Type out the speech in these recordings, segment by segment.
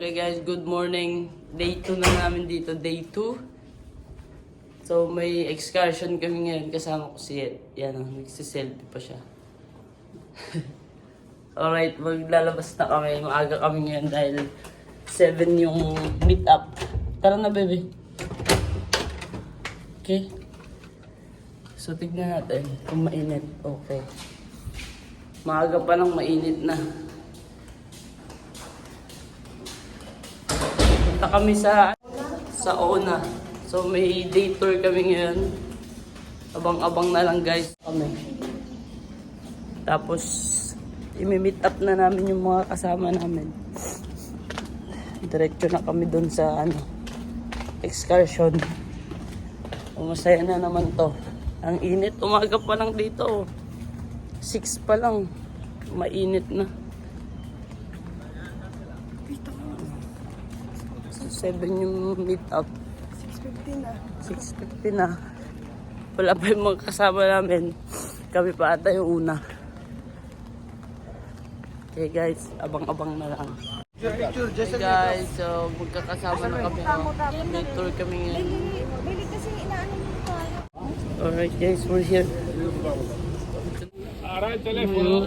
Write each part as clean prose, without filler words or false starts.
Okay guys, good morning. Day 2 na namin dito, day 2. So may excursion kami ngayon, kasama ko si Ed. Yan o, nagsiselfie pa siya. Alright, maglalabas na kami. Maaga kami ngayon dahil 7 yung meet up. Tara na baby. Okay. So tignan natin kung mainit. Okay. Maaga pa lang mainit na. Punta kami sa Ona. So may day tour kami ngayon. Abang-abang na lang guys kami. Tapos i-meet up na namin yung mga kasama namin. Diretso na kami doon sa excursion. Masaya na naman to. Ang init, umaga pa lang dito. 6 pa lang. Mainit na. 7 yung meet up. 6:50 na. 6:50 na. Wala pa yung mga kasama namin. Kami pa ata yung una. Okay guys, abang-abang na lang. Okay guys, so magkakasama na kami. May tour kami ngayon. Bili kasi inaano mo tayo. Alright guys, we're here.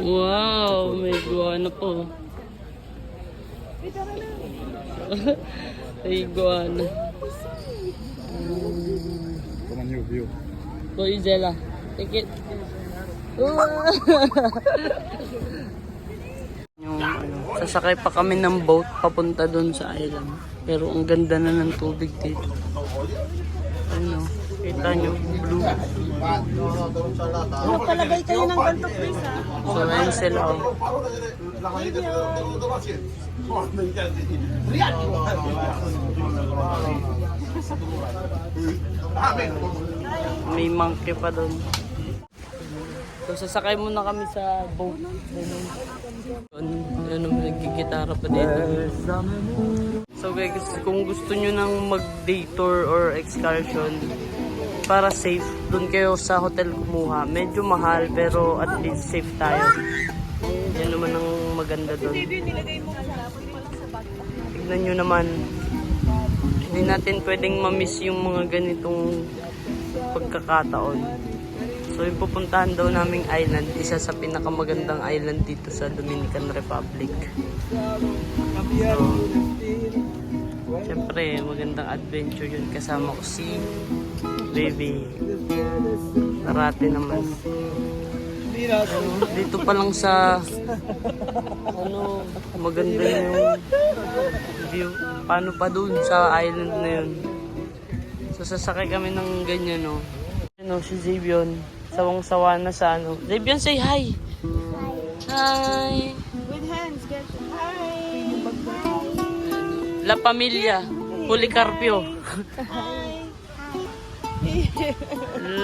Wow, may iguana po. May iguana. Come on, you. Koy Zela, take it. Sasakay pa kami ng boat papunta doon sa island. Pero ang ganda na ng tubig dito. Ano, kita nyo, blue. Palagay kayo ng ganito, please, ha? So, ayun sila. May monkey pa doon. So, sasakay muna kami sa boat. Ano, nagkikitara pa dito. So guys, kung gusto nyo nang mag-day tour or excursion, para safe, dun kayo sa hotel kumuha. Medyo mahal, pero at least safe tayo. Yan naman ang maganda dun. Tignan nyo naman, hindi natin pwedeng ma-miss yung mga ganitong pagkakataon. So yung pupuntahan daw naming island, isa sa pinakamagandang island dito sa Dominican Republic. So, siyempre magandang adventure yun. Kasama ko si baby. Narate naman. Dito pa lang sa maganda yung view. Paano pa dun sa island na yun. So sasakay kami ng ganyan, no. Si Xavion. Sawang-sawa na sa Xavion, say hi! Hi! With hands, get hi! La Familia, Policarpio.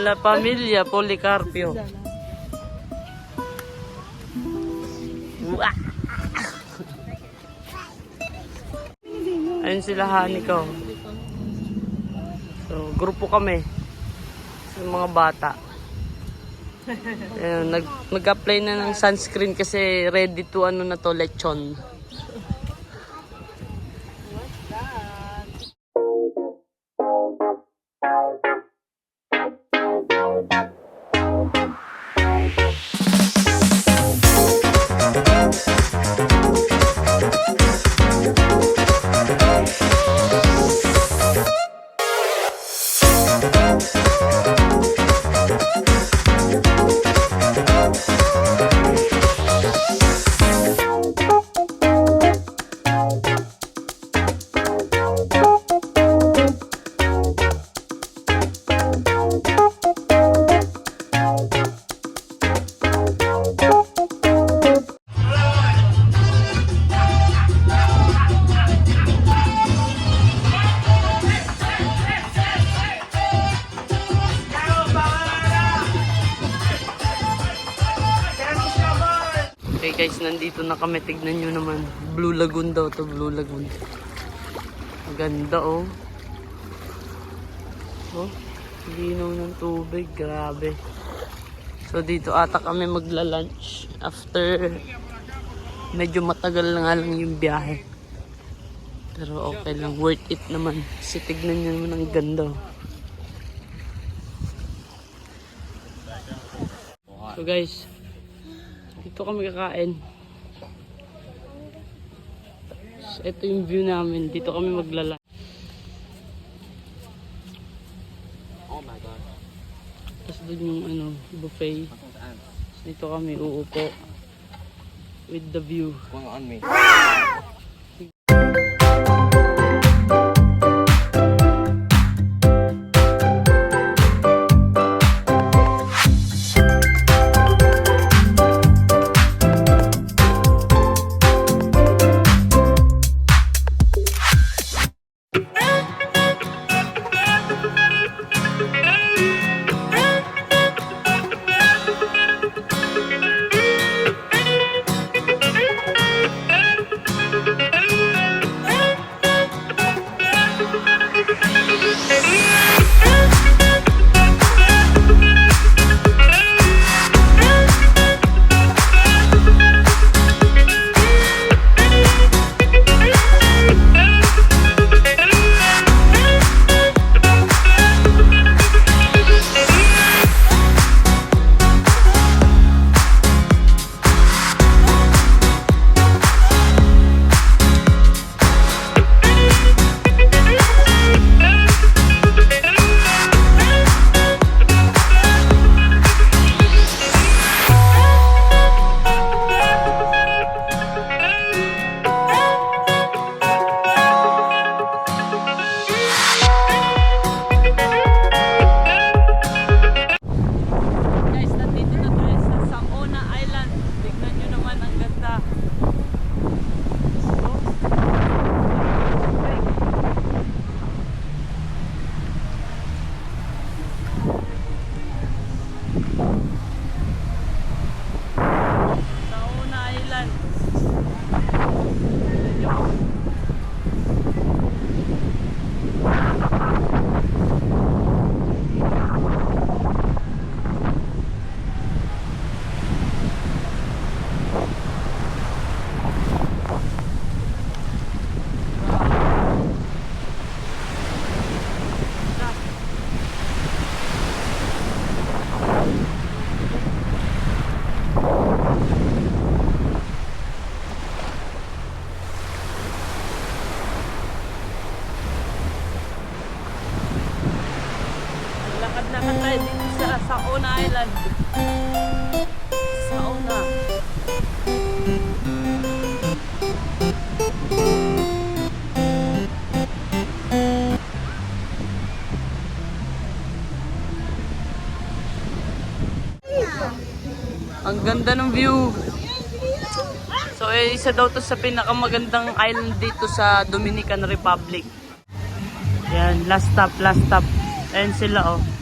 La Familia, Policarpio. Ayun sila, honey ko. So, grupo kami. Yung mga bata. Nag-apply na ng sunscreen kasi ready to na to, lechon. Okay guys, nandito na kami. Tignan nyo naman. Blue Lagoon daw to, Blue Lagoon. Ganda oh. Oh, linaw ng tubig. Grabe. So dito ata kami magla-lunch after medyo matagal na nga lang yung biyahe. Pero okay lang, worth it naman. Kasi tignan nyo naman ang ganda. So guys, dito kami kakain. So, ito yung view namin. Dito kami maglala. Oh my god. Tapos doon yung ano, buffet. Dito kami uupo. With the view. Going on me. Guys, nandito na tayo sa Saona Island. Tignan nyo naman ang ganda. Saona Island. Lakad-lakad tayo dito sa Saona Island. Saona. Ang ganda ng view. So, isa daw to sa pinakamagandang island dito sa Dominican Republic. Yan, last stop, last stop. Ayan sila, oh.